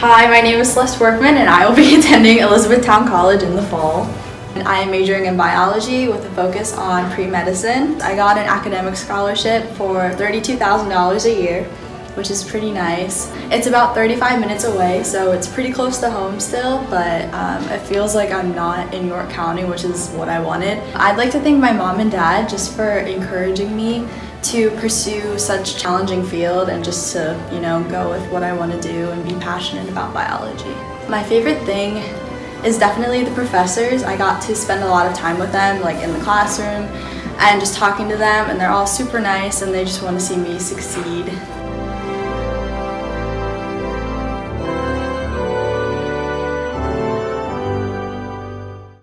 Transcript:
Hi, my name is Celeste Workman and I will be attending Elizabethtown College in the fall. And I am majoring in biology with a focus on pre-medicine. I got an academic scholarship for $32,000 a year, which is pretty nice. It's about 35 minutes away, so it's pretty close to home still, but it feels like I'm not in York County, which is what I wanted. I'd like to thank my mom and dad just for encouraging me to pursue such a challenging field and just to, go with what I want to do and be passionate about biology. My favorite thing is definitely the professors. I got to spend a lot of time with them, like in the classroom, and just talking to them, and they're all super nice and they just want to see me succeed.